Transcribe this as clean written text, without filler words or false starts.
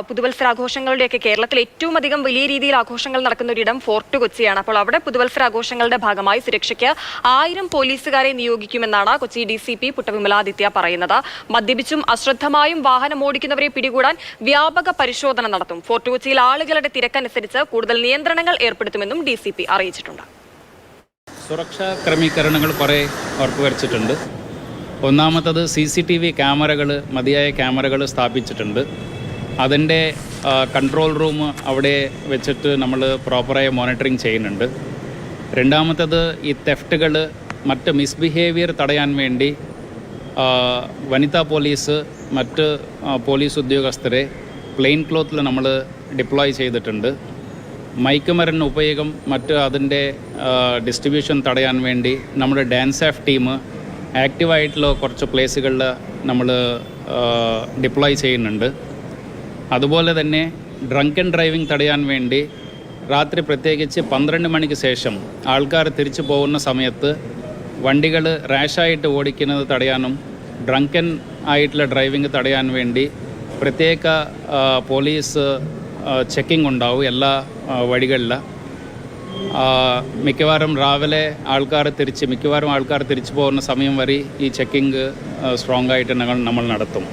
പുതുവത്സരാഘോഷങ്ങളുടെയൊക്കെ കേരളത്തിൽ ഏറ്റവും അധികം വലിയ രീതിയിൽ ആഘോഷങ്ങൾ നടക്കുന്ന ഒരിടം ഫോർട്ട് കൊച്ചിയാണ്. അപ്പോൾ അവിടെ പുതുവത്സരാഘോഷങ്ങളുടെ ഭാഗമായി സുരക്ഷയ്ക്ക് 1000 പോലീസുകാരെ നിയോഗിക്കുമെന്നാണ് കൊച്ചി DCP പുട്ടവിമലാദിത്യ പറയുന്നത്. മദ്യപിച്ചും അശ്രദ്ധമായും വാഹനം ഓടിക്കുന്നവരെ പിടികൂടാൻ വ്യാപക പരിശോധന നടത്തും. ഫോർട്ട് കൊച്ചിയിൽ ആളുകളുടെ തിരക്കനുസരിച്ച് കൂടുതൽ നിയന്ത്രണങ്ങൾ ഏർപ്പെടുത്തുമെന്നും DCP അറിയിച്ചിട്ടുണ്ട്. സുരക്ഷാ ക്രമീകരണങ്ങൾ കുറേ ഉറപ്പുവരുത്തിയിട്ടുണ്ട്. ഒന്നാമത്തത് CCTV ക്യാമറകൾ, മതിയായ ക്യാമറകൾ സ്ഥാപിച്ചിട്ടുണ്ട്. അതിൻ്റെ കൺട്രോൾ റൂം അവിടെ വെച്ചിട്ട് നമ്മൾ പ്രോപ്പറായി മോണിറ്ററിങ് ചെയ്യുന്നുണ്ട്. രണ്ടാമത്തത് ഈ തെഫ്റ്റുകൾ, മറ്റ് മിസ്ബിഹേവിയർ തടയാൻ വേണ്ടി വനിതാ പോലീസ്, മറ്റ് പോലീസ് ഉദ്യോഗസ്ഥരെ പ്ലെയിൻ ക്ലോത്തിൽ നമ്മൾ ഡിപ്ലോയ് ചെയ്തിട്ടുണ്ട്. മയക്കുമരുന്ന് ഉപയോഗം, മറ്റ് അതിൻ്റെ ഡിസ്ട്രിബ്യൂഷൻ തടയാൻ വേണ്ടി നമ്മുടെ ഡാൻസ് ഓഫ് ടീം ആക്റ്റീവായിട്ടുള്ള കുറച്ച് പ്ലേസുകളിൽ നമ്മൾ ഡിപ്ലോയ് ചെയ്യുന്നുണ്ട്. അതുപോലെ തന്നെ ഡ്രങ്കൻ ഡ്രൈവിംഗ് തടയാൻ വേണ്ടി രാത്രി പ്രത്യേകിച്ച് 12 മണിക്ക് ശേഷം ആൾക്കാർ തിരിച്ചു പോകുന്ന സമയത്ത് വണ്ടികൾ റാഷായിട്ട് ഓടിക്കുന്നത് തടയാനും ഡ്രങ്കൻ ആയിട്ടുള്ള ഡ്രൈവിംഗ് തടയാൻ വേണ്ടി പ്രത്യേക പോലീസ് ചെക്കിംഗ് ഉണ്ടാവും എല്ലാ വഴികളിൽ. മിക്കവാറും രാവിലെ ആൾക്കാർ തിരിച്ചു പോകുന്ന സമയം വരെ ഈ ചെക്കിംഗ് സ്ട്രോങ് ആയിട്ട് നമ്മൾ നടത്തും.